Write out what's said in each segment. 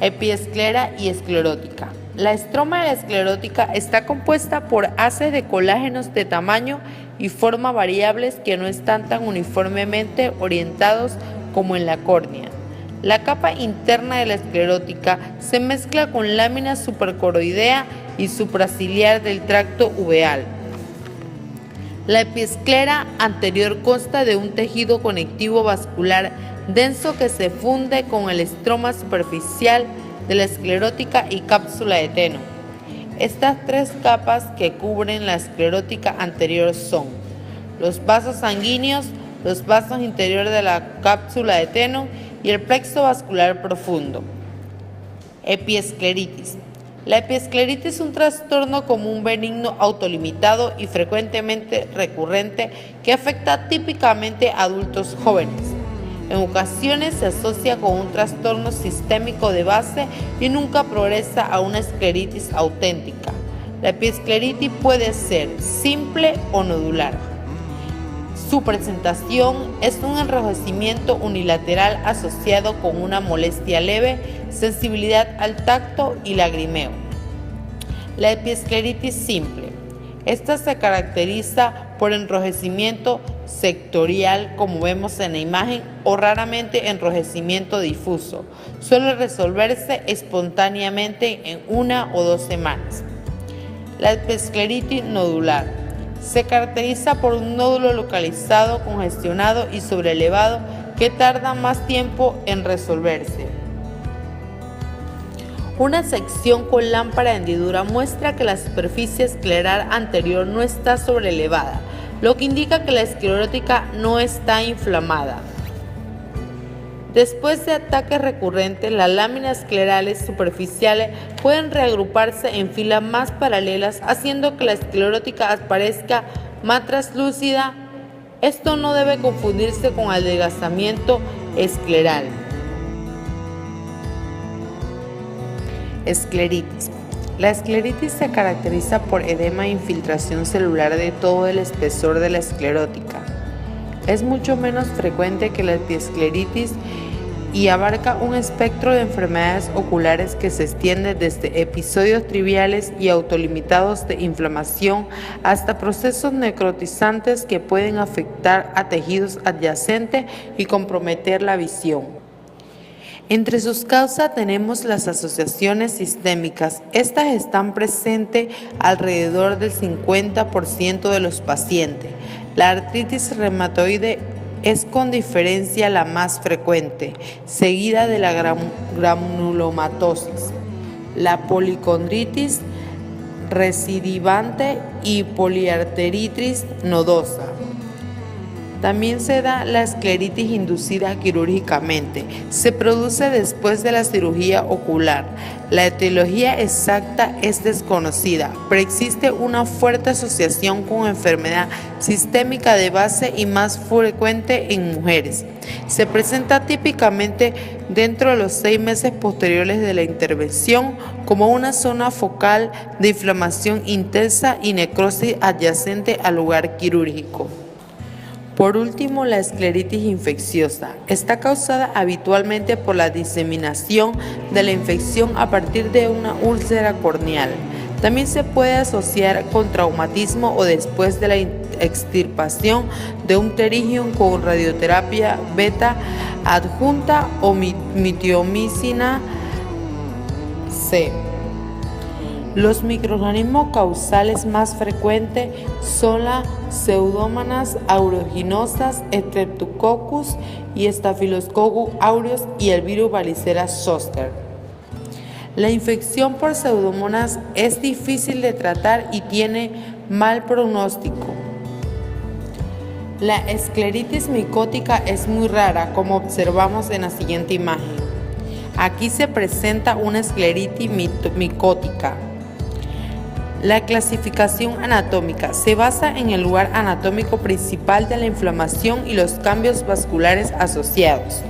epiesclera y esclerótica. La estroma de la esclerótica está compuesta por haces de colágenos de tamaño y forma variables que no están tan uniformemente orientados como en la córnea. La capa interna de la esclerótica se mezcla con láminas supracoroidea y supraciliar del tracto uveal. La epiesclera anterior consta de un tejido conectivo vascular denso que se funde con el estroma superficial de la esclerótica y cápsula de Teno. Estas tres capas que cubren la esclerótica anterior son los vasos sanguíneos, los vasos interiores de la cápsula de Teno y el plexo vascular profundo. Epiescleritis. La epiescleritis es un trastorno común benigno autolimitado y frecuentemente recurrente que afecta típicamente a adultos jóvenes. En ocasiones se asocia con un trastorno sistémico de base y nunca progresa a una escleritis auténtica. La epiescleritis puede ser simple o nodular. Su presentación es un enrojecimiento unilateral asociado con una molestia leve, sensibilidad al tacto y lagrimeo. La epiescleritis simple. Esta se caracteriza por enrojecimiento sectorial, como vemos en la imagen, o raramente enrojecimiento difuso. Suele resolverse espontáneamente en 1 o 2 semanas. La epiescleritis nodular. Se caracteriza por un nódulo localizado, congestionado y sobrelevado que tarda más tiempo en resolverse. Una sección con lámpara de hendidura muestra que la superficie escleral anterior no está sobrelevada, lo que indica que la esclerótica no está inflamada. Después de ataques recurrentes, las láminas esclerales superficiales pueden reagruparse en filas más paralelas, haciendo que la esclerótica aparezca más translúcida. Esto no debe confundirse con adelgazamiento escleral. Escleritis. La escleritis se caracteriza por edema e infiltración celular de todo el espesor de la esclerótica. Es mucho menos frecuente que la epiescleritis y abarca un espectro de enfermedades oculares que se extiende desde episodios triviales y autolimitados de inflamación hasta procesos necrotizantes que pueden afectar a tejidos adyacentes y comprometer la visión. Entre sus causas tenemos las asociaciones sistémicas. Estas están presentes alrededor del 50% de los pacientes. La artritis reumatoide es con diferencia la más frecuente, seguida de la granulomatosis, la policondritis recidivante y poliarteritis nodosa. También se da la escleritis inducida quirúrgicamente. Se produce después de la cirugía ocular. La etiología exacta es desconocida, pero existe una fuerte asociación con enfermedad sistémica de base y más frecuente en mujeres. Se presenta típicamente dentro de los 6 meses posteriores de la intervención como una zona focal de inflamación intensa y necrosis adyacente al lugar quirúrgico. Por último, la escleritis infecciosa está causada habitualmente por la diseminación de la infección a partir de una úlcera corneal. También se puede asociar con traumatismo o después de la extirpación de un pterygium con radioterapia beta adjunta o mitomicina C. Los microorganismos causales más frecuentes son las Pseudomonas aeruginosa, Streptococcus y Staphylococcus aureus y el virus varicela zoster. La infección por Pseudomonas es difícil de tratar y tiene mal pronóstico. La escleritis micótica es muy rara, como observamos en la siguiente imagen. Aquí se presenta una escleritis micótica. La clasificación anatómica se basa en el lugar anatómico principal de la inflamación y los cambios vasculares asociados.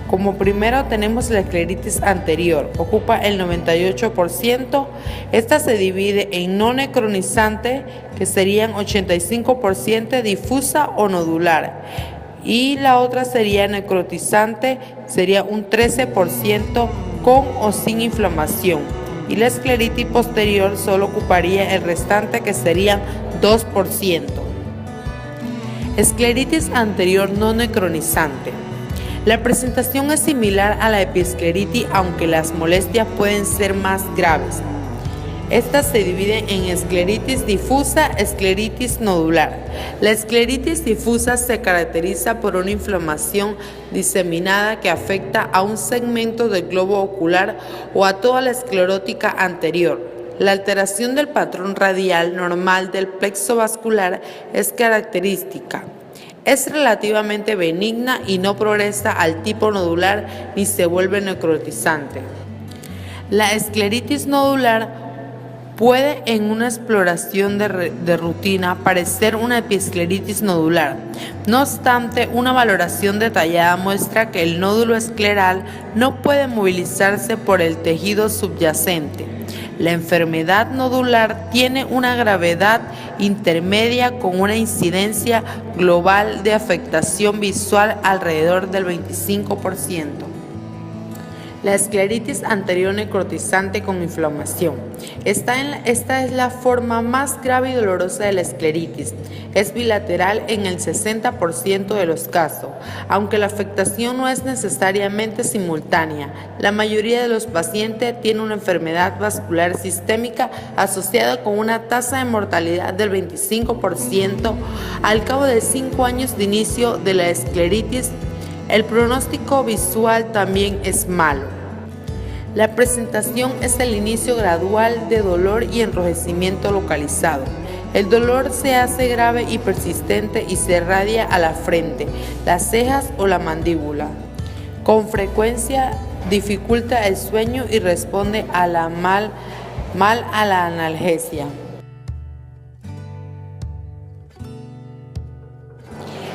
Como primero tenemos la escleritis anterior, ocupa el 98%. Esta se divide en no necronizante, que serían 85%, difusa o nodular. Y la otra sería necrotizante, sería un 13% con o sin inflamación, y la escleritis posterior solo ocuparía el restante, que serían 2%. Escleritis anterior no necronizante. La presentación es similar a la epiescleritis, aunque las molestias pueden ser más graves. Estas se dividen en escleritis difusa, escleritis nodular. La escleritis difusa se caracteriza por una inflamación diseminada que afecta a un segmento del globo ocular o a toda la esclerótica anterior. La alteración del patrón radial normal del plexo vascular es característica. Es relativamente benigna y no progresa al tipo nodular ni se vuelve necrotizante. La escleritis nodular puede en una exploración de rutina parecer una epiescleritis nodular. No obstante, una valoración detallada muestra que el nódulo escleral no puede movilizarse por el tejido subyacente. La enfermedad nodular tiene una gravedad intermedia con una incidencia global de afectación visual alrededor del 25%. La escleritis anterior necrotizante con inflamación. Esta es la forma más grave y dolorosa de la escleritis. Es bilateral en el 60% de los casos, aunque la afectación no es necesariamente simultánea. La mayoría de los pacientes tienen una enfermedad vascular sistémica asociada con una tasa de mortalidad del 25% al cabo de 5 años de inicio de la escleritis. El pronóstico visual también es malo. La presentación es el inicio gradual de dolor y enrojecimiento localizado. El dolor se hace grave y persistente y se irradia a la frente, las cejas o la mandíbula. Con frecuencia dificulta el sueño y responde a la mal a la analgesia.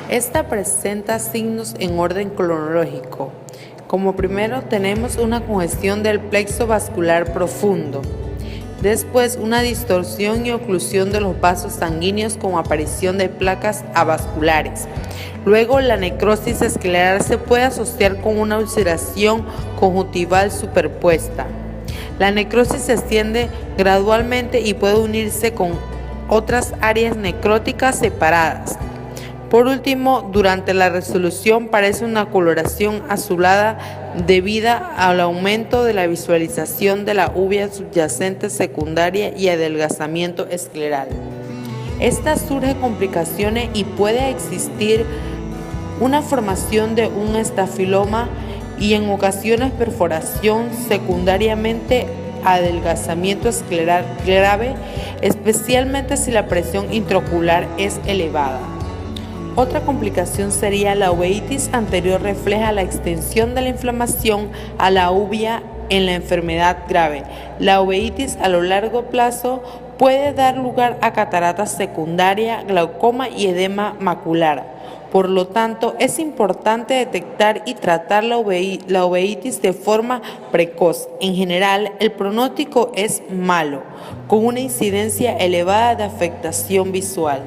Esta presenta signos en orden cronológico. Como primero tenemos una congestión del plexo vascular profundo. Después una distorsión y oclusión de los vasos sanguíneos con aparición de placas avasculares. Luego la necrosis escleral se puede asociar con una ulceración conjuntival superpuesta. La necrosis se extiende gradualmente y puede unirse con otras áreas necróticas separadas. Por último, durante la resolución parece una coloración azulada debido al aumento de la visualización de la uvea subyacente secundaria y adelgazamiento escleral. Esta surge complicaciones y puede existir una formación de un estafiloma y en ocasiones perforación, secundariamente adelgazamiento escleral grave, especialmente si la presión intraocular es elevada. Otra complicación sería la uveitis anterior, refleja la extensión de la inflamación a la uvea en la enfermedad grave. La uveitis a lo largo plazo puede dar lugar a cataratas secundarias, glaucoma y edema macular. Por lo tanto, es importante detectar y tratar la uveitis de forma precoz. En general, el pronóstico es malo, con una incidencia elevada de afectación visual.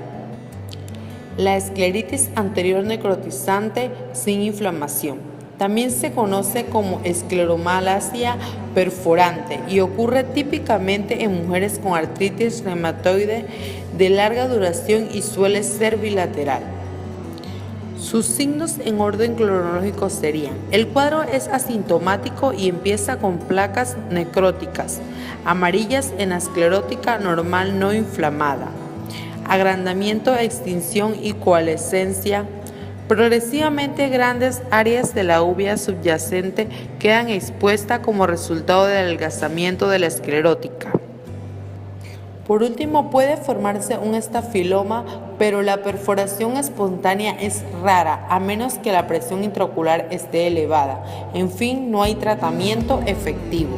La escleritis anterior necrotizante sin inflamación. También se conoce como escleromalacia perforante y ocurre típicamente en mujeres con artritis reumatoide de larga duración y suele ser bilateral. Sus signos en orden cronológico serían: el cuadro es asintomático y empieza con placas necróticas amarillas en la esclerótica normal no inflamada, agrandamiento, extinción y coalescencia. Progresivamente grandes áreas de la uvea subyacente quedan expuestas como resultado del adelgazamiento de la esclerótica. Por último, puede formarse un estafiloma, pero la perforación espontánea es rara, a menos que la presión intraocular esté elevada. En fin, no hay tratamiento efectivo.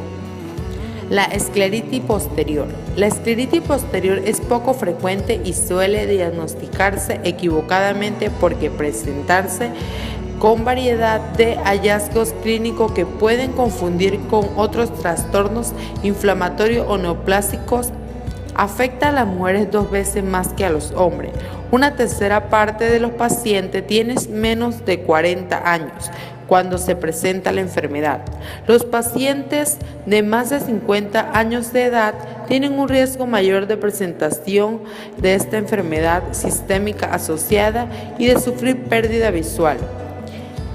La escleritis posterior. La escleritis posterior es poco frecuente y suele diagnosticarse equivocadamente porque presentarse con variedad de hallazgos clínicos que pueden confundir con otros trastornos inflamatorios o neoplásicos. Afecta a las mujeres 2 veces más que a los hombres. Una tercera parte de los pacientes tienen menos de 40 años. cuando se presenta la enfermedad. Los pacientes de más de 50 años de edad tienen un riesgo mayor de presentación de esta enfermedad sistémica asociada y de sufrir pérdida visual.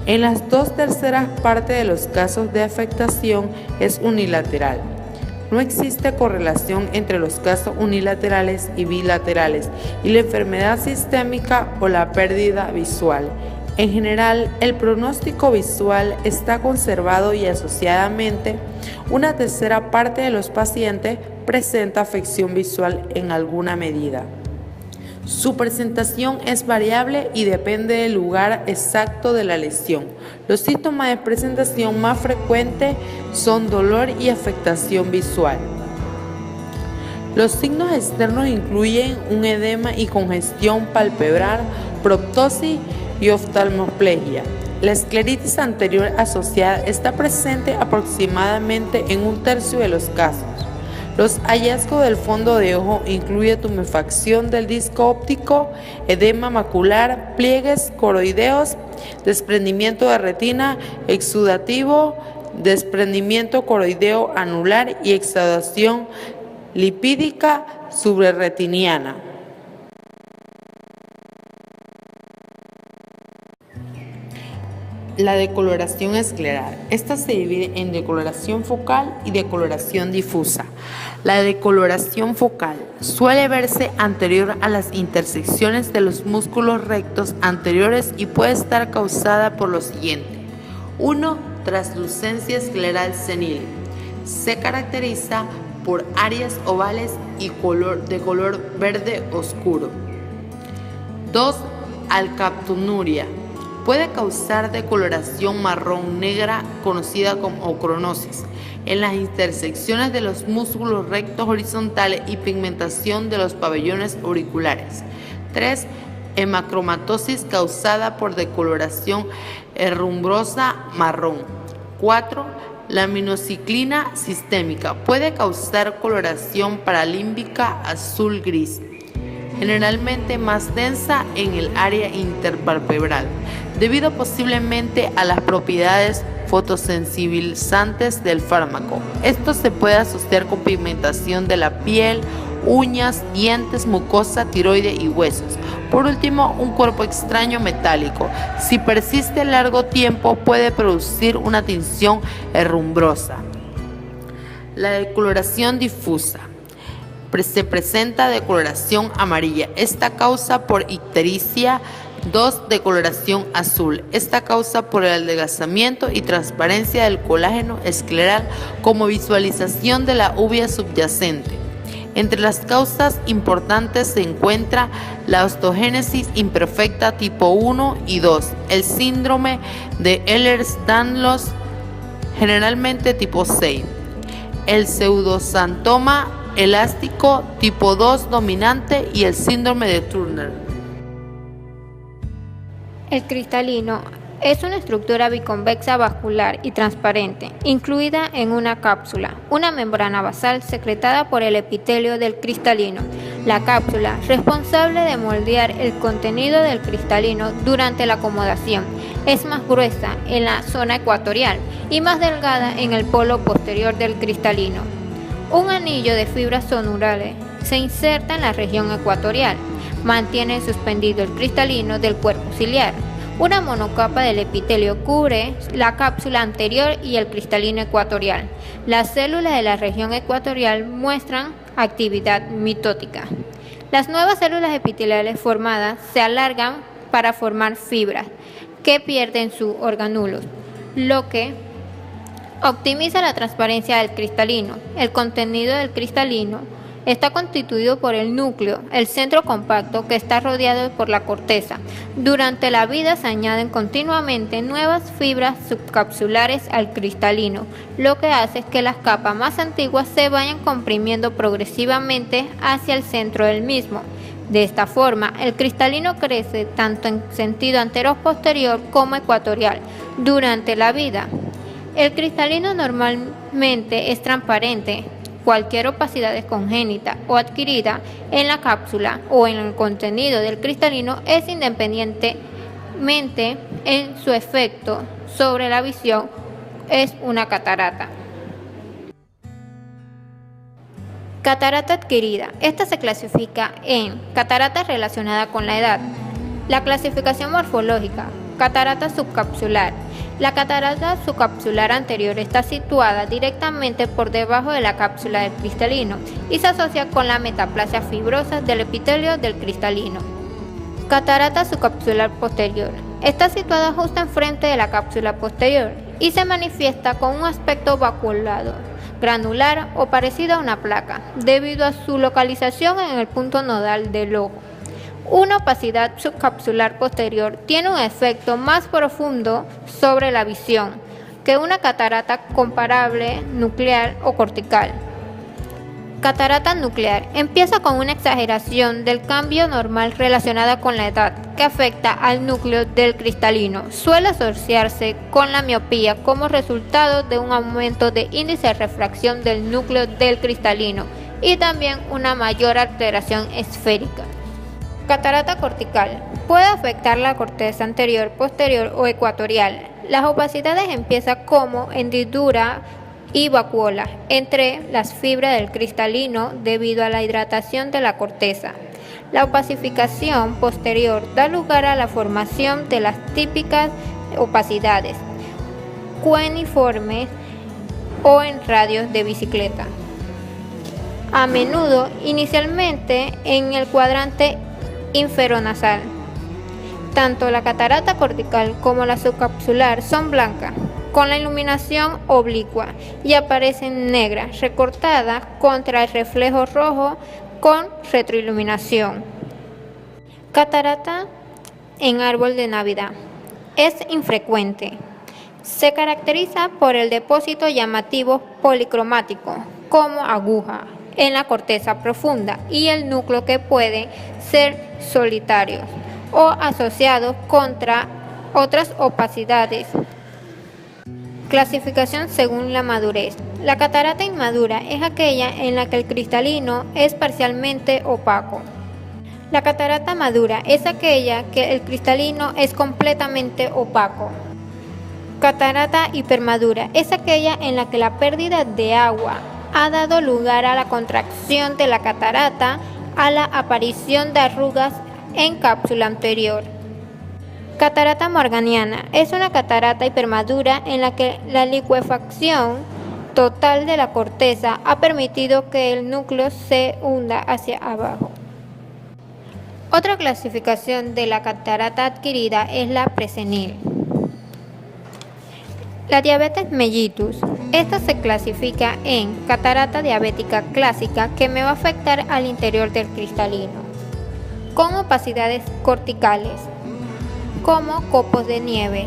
En las 2/3 partes de los casos de afectación es unilateral. No existe correlación entre los casos unilaterales y bilaterales y la enfermedad sistémica o la pérdida visual. En general, el pronóstico visual está conservado y asociadamente, una 1/3 parte de los pacientes presenta afección visual en alguna medida. Su presentación es variable y depende del lugar exacto de la lesión. Los síntomas de presentación más frecuentes son dolor y afectación visual. Los signos externos incluyen un edema y congestión palpebral, proptosis y oftalmoplegia. La escleritis anterior asociada está presente aproximadamente en 1/3 de los casos. Los hallazgos del fondo de ojo incluyen tumefacción del disco óptico, edema macular, pliegues coroideos, desprendimiento de retina exudativo, desprendimiento coroideo anular y exudación lipídica suprarretiniana. La decoloración escleral. Esta se divide en decoloración focal y decoloración difusa. La decoloración focal suele verse anterior a las intersecciones de los músculos rectos anteriores y puede estar causada por lo siguiente. 1. Translucencia escleral senil. Se caracteriza por áreas ovales y de color verde oscuro. 2. Alcaptonuria. Puede causar decoloración marrón negra conocida como ocronosis en las intersecciones de los músculos rectos horizontales y pigmentación de los pabellones auriculares. 3. Hemacromatosis causada por decoloración herrumbrosa marrón. 4. La aminociclina sistémica puede causar coloración paralímbica azul-gris, generalmente más densa en el área interpalpebral, debido posiblemente a las propiedades fotosensibilizantes del fármaco. Esto se puede asociar con pigmentación de la piel, uñas, dientes, mucosa, tiroides y huesos. Por último, un cuerpo extraño metálico. Si persiste largo tiempo, puede producir una tinción herrumbrosa. La decoloración difusa. Se presenta decoloración amarilla. Esta causa por ictericia. 2. Decoloración azul. Esta causa por el adelgazamiento y transparencia del colágeno escleral como visualización de la uvea subyacente. Entre las causas importantes se encuentra la osteogénesis imperfecta tipo 1 y 2, el síndrome de Ehlers-Danlos, generalmente tipo 6, el pseudosantoma elástico tipo 2 dominante y el síndrome de Turner. El cristalino es una estructura biconvexa vascular y transparente, incluida en una cápsula, una membrana basal secretada por el epitelio del cristalino. La cápsula, responsable de moldear el contenido del cristalino durante la acomodación, es más gruesa en la zona ecuatorial y más delgada en el polo posterior del cristalino. Un anillo de fibras sonurales se inserta en la región ecuatorial. Mantiene suspendido el cristalino del cuerpo ciliar. Una monocapa del epitelio cubre la cápsula anterior y el cristalino ecuatorial. Las células de la región ecuatorial muestran actividad mitótica. Las nuevas células epiteliales formadas se alargan para formar fibras que pierden sus organulos, lo que optimiza la transparencia del cristalino. El contenido del cristalino está constituido por el núcleo, el centro compacto que está rodeado por la corteza. Durante la vida se añaden continuamente nuevas fibras subcapsulares al cristalino, lo que hace que las capas más antiguas se vayan comprimiendo progresivamente hacia el centro del mismo. De esta forma, el cristalino crece tanto en sentido antero-posterior como ecuatorial durante la vida. El cristalino normalmente es transparente. Cualquier opacidad congénita o adquirida en la cápsula o en el contenido del cristalino es independientemente en su efecto sobre la visión es una catarata. Catarata adquirida. Esta se clasifica en catarata relacionada con la edad. La clasificación morfológica. Catarata subcapsular. La catarata subcapsular anterior está situada directamente por debajo de la cápsula del cristalino y se asocia con la metaplasia fibrosa del epitelio del cristalino. Catarata subcapsular posterior. Está situada justo enfrente de la cápsula posterior y se manifiesta con un aspecto vacuolado, granular o parecido a una placa, debido a su localización en el punto nodal del ojo. Una opacidad subcapsular posterior tiene un efecto más profundo sobre la visión que una catarata comparable nuclear o cortical. Catarata nuclear empieza con una exageración del cambio normal relacionada con la edad que afecta al núcleo del cristalino. Suele asociarse con la miopía como resultado de un aumento de índice de refracción del núcleo del cristalino y también una mayor alteración esférica. Catarata cortical. Puede afectar la corteza anterior, posterior o ecuatorial. Las opacidades empiezan como hendidura y vacuola entre las fibras del cristalino debido a la hidratación de la corteza. La opacificación posterior da lugar a la formación de las típicas opacidades cuneiformes o en radios de bicicleta. A menudo, inicialmente en el cuadrante inferonasal. Tanto la catarata cortical como la subcapsular son blancas, con la iluminación oblicua y aparecen negras, recortadas contra el reflejo rojo con retroiluminación. Catarata en árbol de Navidad. Es infrecuente. Se caracteriza por el depósito llamativo policromático, como aguja, en la corteza profunda y el núcleo que puede ser solitarios o asociados contra otras opacidades. Clasificación según la madurez. La catarata inmadura es aquella en la que el cristalino es parcialmente opaco. La catarata madura es aquella que el cristalino es completamente opaco. Catarata hipermadura es aquella en la que la pérdida de agua ha dado lugar a la contracción de la catarata, a la aparición de arrugas en cápsula anterior. Catarata morganiana es una catarata hipermadura en la que la licuefacción total de la corteza ha permitido que el núcleo se hunda hacia abajo. Otra clasificación de la catarata adquirida es la presenil. La diabetes mellitus. Esta se clasifica en catarata diabética clásica que me va a afectar al interior del cristalino, con opacidades corticales, como copos de nieve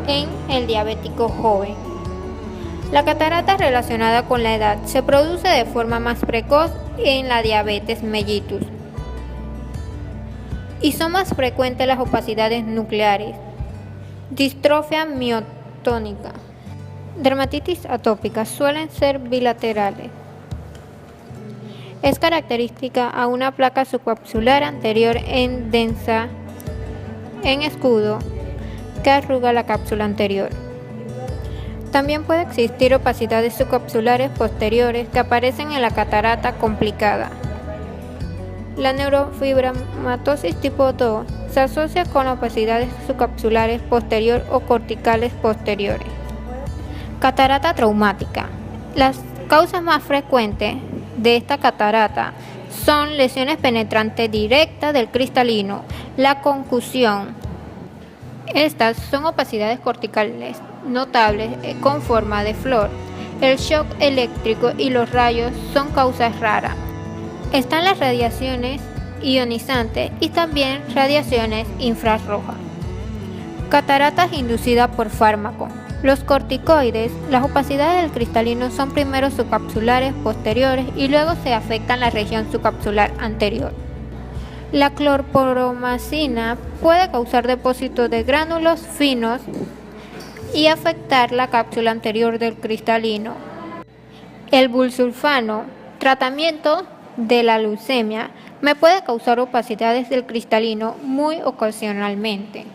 en el diabético joven. La catarata relacionada con la edad se produce de forma más precoz en la diabetes mellitus y son más frecuentes las opacidades nucleares. Distrofia miotónica. Dermatitis atópica suelen ser bilaterales. Es característica a una placa subcapsular anterior densa en escudo que arruga la cápsula anterior. También puede existir opacidades subcapsulares posteriores que aparecen en la catarata complicada. La neurofibromatosis tipo 2 se asocia con opacidades subcapsulares posterior o corticales posteriores. Catarata traumática. Las causas más frecuentes de esta catarata son lesiones penetrantes directas del cristalino, la concusión. Estas son opacidades corticales notables con forma de flor. El shock eléctrico y los rayos son causas raras. Están las radiaciones ionizantes y también radiaciones infrarrojas. Cataratas inducidas por fármaco. Los corticoides, las opacidades del cristalino son primero subcapsulares posteriores y luego se afectan la región subcapsular anterior. La clorpromazina puede causar depósitos de gránulos finos y afectar la cápsula anterior del cristalino. El busulfano, tratamiento de la leucemia, me puede causar opacidades del cristalino muy ocasionalmente.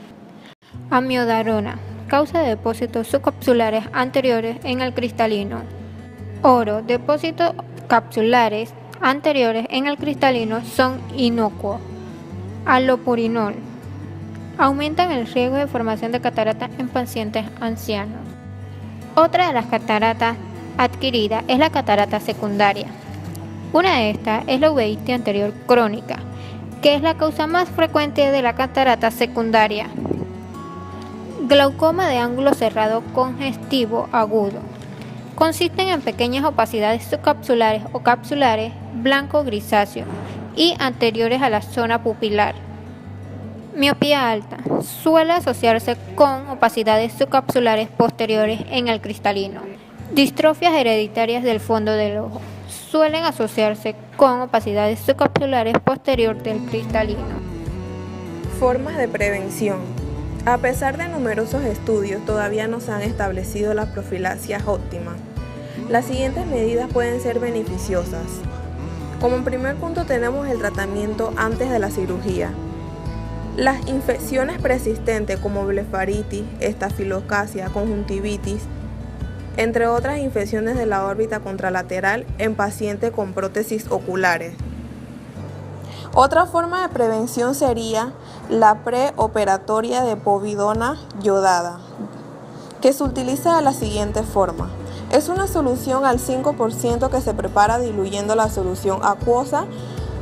Amiodarona. causa depósitos subcapsulares anteriores en el cristalino. Oro, depósitos capsulares anteriores en el cristalino son inocuos. Allopurinol. Aumentan el riesgo de formación de cataratas en pacientes ancianos. Otra de las cataratas adquiridas es la catarata secundaria. Una de estas es la uveitis anterior crónica, que es la causa más frecuente de la catarata secundaria. Glaucoma de ángulo cerrado congestivo agudo. Consisten en pequeñas opacidades subcapsulares o capsulares blanco-grisáceo y anteriores a la zona pupilar. Miopía alta. Suele asociarse con opacidades subcapsulares posteriores en el cristalino. Distrofias hereditarias del fondo del ojo. Suelen asociarse con opacidades subcapsulares posterior del cristalino. Formas de prevención. A pesar de numerosos estudios, todavía no se han establecido las profilaxias óptimas. Las siguientes medidas pueden ser beneficiosas. Como primer punto tenemos el tratamiento antes de la cirugía. Las infecciones persistentes como blefaritis, estafilocacia, conjuntivitis, entre otras infecciones de la órbita contralateral en pacientes con prótesis oculares. Otra forma de prevención sería la preoperatoria de povidona yodada, que se utiliza de la siguiente forma. Es una solución al 5% que se prepara diluyendo la solución acuosa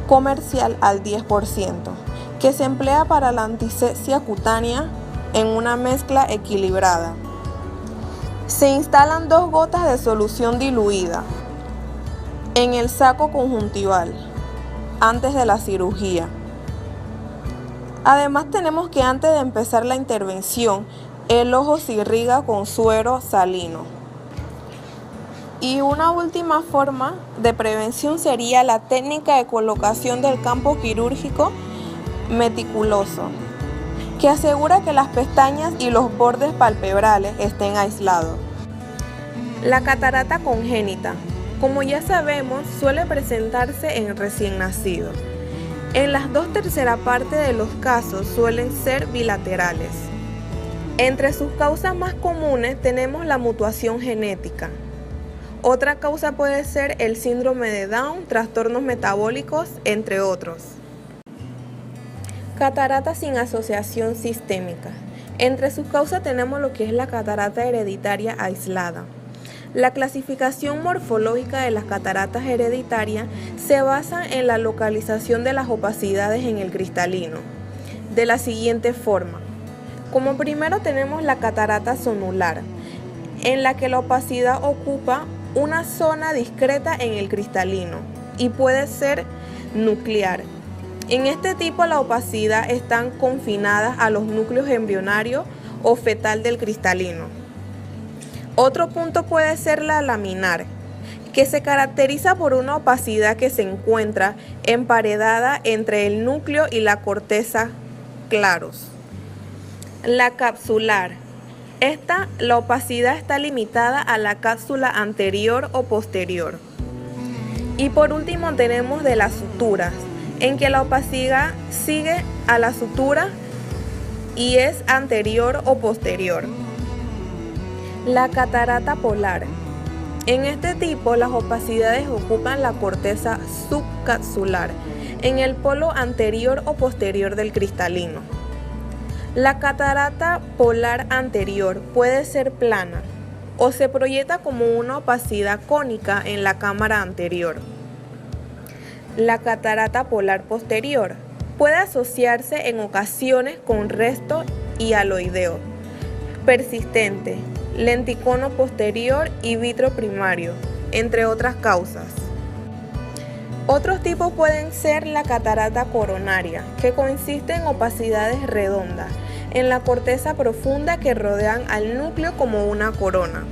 comercial al 10%, que se emplea para la antisepsia cutánea en una mezcla equilibrada. Se instalan 2 gotas de solución diluida en el saco conjuntival antes de la cirugía. Además tenemos que antes de empezar la intervención, el ojo se irriga con suero salino. Y una última forma de prevención sería la técnica de colocación del campo quirúrgico meticuloso, que asegura que las pestañas y los bordes palpebrales estén aislados. La catarata congénita, como ya sabemos, suele presentarse en recién nacido. En las 2/3 partes de los casos suelen ser bilaterales. Entre sus causas más comunes tenemos la mutación genética. Otra causa puede ser el síndrome de Down, trastornos metabólicos, entre otros. Catarata sin asociación sistémica. Entre sus causas tenemos lo que es la catarata hereditaria aislada. La clasificación morfológica de las cataratas hereditarias se basa en la localización de las opacidades en el cristalino, de la siguiente forma. Como primero tenemos la catarata zonular, en la que la opacidad ocupa una zona discreta en el cristalino y puede ser nuclear. En este tipo la opacidad están confinadas a los núcleos embrionarios o fetal del cristalino. Otro punto puede ser la laminar, que se caracteriza por una opacidad que se encuentra emparedada entre el núcleo y la corteza claros. La capsular. La opacidad está limitada a la cápsula anterior o posterior. Y por último tenemos de las suturas, en que la opacidad sigue a la sutura y es anterior o posterior. La catarata polar. En este tipo las opacidades ocupan la corteza subcapsular, en el polo anterior o posterior del cristalino. La catarata polar anterior puede ser plana o se proyecta como una opacidad cónica en la cámara anterior. La catarata polar posterior puede asociarse en ocasiones con resto hialoideo persistente, lenticono posterior y vitro primario, entre otras causas. Otros tipos pueden ser la catarata coronaria, que consiste en opacidades redondas en la corteza profunda que rodean al núcleo como una corona.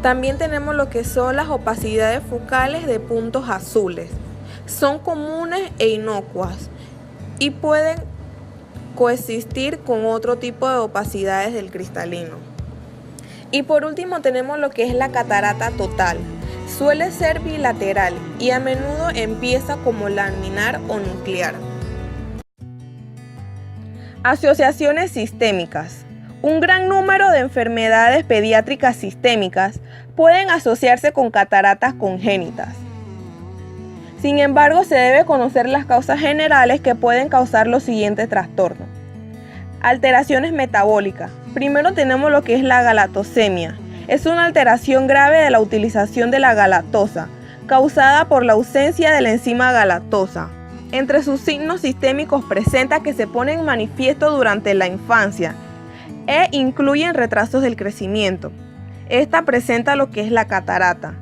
También tenemos lo que son las opacidades focales de puntos azules. Son comunes e inocuas y pueden coexistir con otro tipo de opacidades del cristalino. Y por último tenemos lo que es la catarata total. Suele ser bilateral y a menudo empieza como laminar o nuclear. Asociaciones sistémicas. Un gran número de enfermedades pediátricas sistémicas pueden asociarse con cataratas congénitas. Sin embargo, se debe conocer las causas generales que pueden causar los siguientes trastornos. Alteraciones metabólicas. Primero tenemos lo que es la galactosemia. Es una alteración grave de la utilización de la galactosa, causada por la ausencia de la enzima galactosa. Entre sus signos sistémicos presenta que se pone en manifiesto durante la infancia e incluyen retrasos del crecimiento. Esta presenta lo que es la catarata.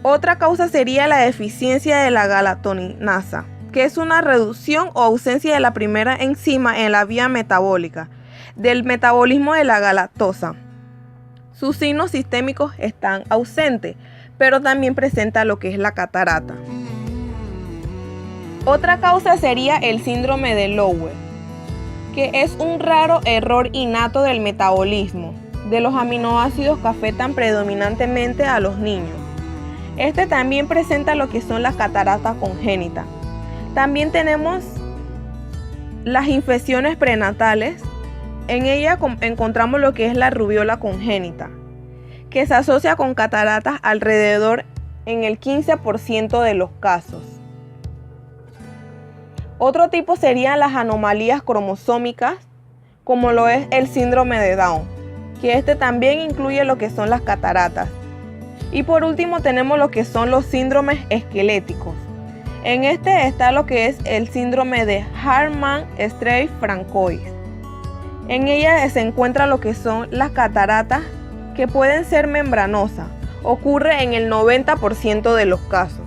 Otra causa sería la deficiencia de la galactoninasa, que es una reducción o ausencia de la primera enzima en la vía metabólica, del metabolismo de la galactosa. Sus signos sistémicos están ausentes, pero también presenta lo que es la catarata. Otra causa sería el síndrome de Lowe, que es un raro error innato del metabolismo de los aminoácidos que afectan predominantemente a los niños. Este también presenta lo que son las cataratas congénitas. También tenemos las infecciones prenatales. En ella encontramos lo que es la rubiola congénita, que se asocia con cataratas alrededor en el 15% de los casos. Otro tipo serían las anomalías cromosómicas, como lo es el síndrome de Down, que este también incluye lo que son las cataratas. Y por último tenemos lo que son los síndromes esqueléticos. En este está lo que es el síndrome de Hartmann-Streiff-Francois. En ella se encuentra lo que son las cataratas, que pueden ser membranosas. Ocurre en el 90% de los casos.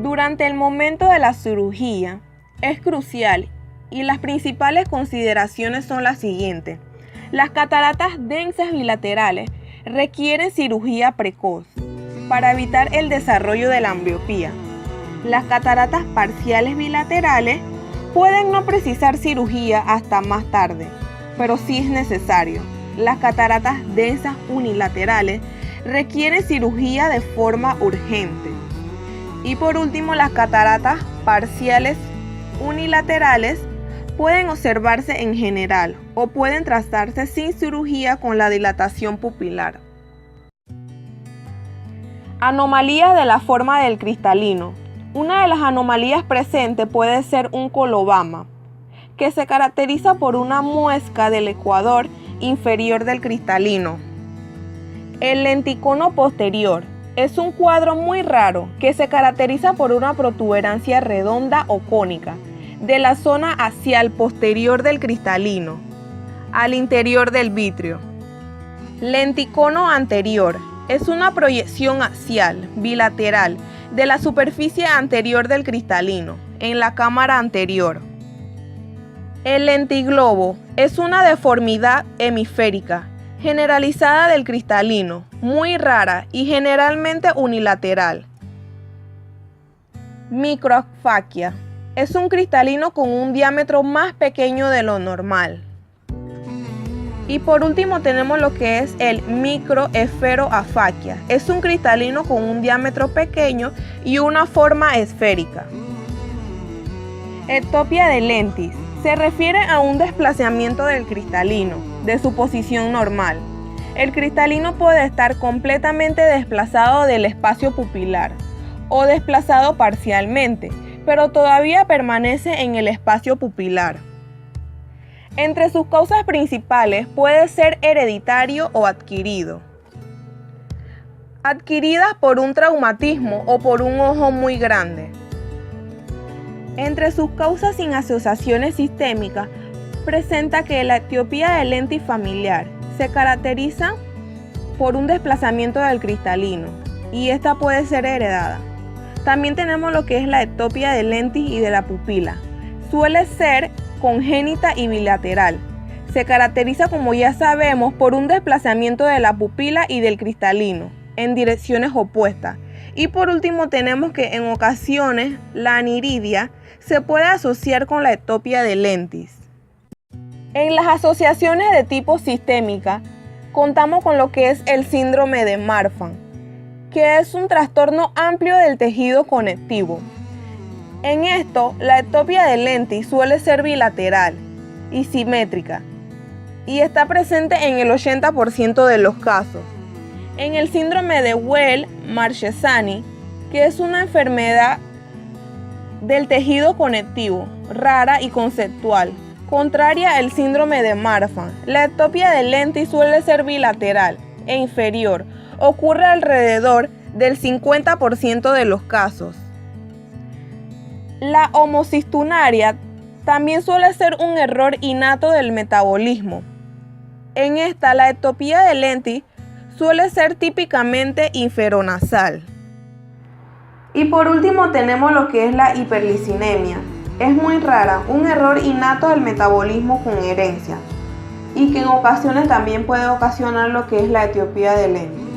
Durante el momento de la cirugía es crucial y las principales consideraciones son las siguientes. Las cataratas densas bilaterales requieren cirugía precoz para evitar el desarrollo de la ambliopía. Las cataratas parciales bilaterales pueden no precisar cirugía hasta más tarde, pero sí es necesario. Las cataratas densas unilaterales requieren cirugía de forma urgente. Y por último, las cataratas parciales unilaterales pueden observarse en general o pueden tratarse sin cirugía con la dilatación pupilar. Anomalías de la forma del cristalino. Una de las anomalías presentes puede ser un coloboma, que se caracteriza por una muesca del ecuador inferior del cristalino. El lenticono posterior es un cuadro muy raro que se caracteriza por una protuberancia redonda o cónica de la zona axial posterior del cristalino al interior del vítreo. Lenticono anterior es una proyección axial bilateral de la superficie anterior del cristalino en la cámara anterior. El lentiglobo es una deformidad hemisférica generalizada del cristalino, muy rara y generalmente unilateral. Microfaquia es un cristalino con un diámetro más pequeño de lo normal. Y por último tenemos lo que es el microesferoafaquia. Es un cristalino con un diámetro pequeño y una forma esférica. Ectopia de lentis se refiere a un desplazamiento del cristalino de su posición normal. El cristalino puede estar completamente desplazado del espacio pupilar o desplazado parcialmente, pero todavía permanece en el espacio pupilar. Entre sus causas principales puede ser hereditario o adquirido. Adquiridas por un traumatismo o por un ojo muy grande. Entre sus causas sin asociaciones sistémicas, presenta que la ectopía de lentis familiar se caracteriza por un desplazamiento del cristalino y esta puede ser heredada. También tenemos lo que es la ectopia de lentis y de la pupila. Suele ser congénita y bilateral. Se caracteriza, como ya sabemos, por un desplazamiento de la pupila y del cristalino en direcciones opuestas. Y por último tenemos que en ocasiones la aniridia se puede asociar con la ectopia de lentis. En las asociaciones de tipo sistémica contamos con lo que es el síndrome de Marfan, que es un trastorno amplio del tejido conectivo. En esto, la ectopia de Lenti suele ser bilateral y simétrica y está presente en el 80% de los casos. En el síndrome de Weil-Marchesani, que es una enfermedad del tejido conectivo, rara y conceptual, contraria al síndrome de Marfan, la ectopia de Lenti suele ser bilateral e inferior, ocurre alrededor del 50% de los casos. La homocistunaria también suele ser un error innato del metabolismo. En esta, la ectopia de Lenti suele ser típicamente inferonasal. Y por último tenemos lo que es la hiperlicinemia. Es muy rara, un error innato del metabolismo con herencia y que en ocasiones también puede ocasionar lo que es la etiopía de Lenti.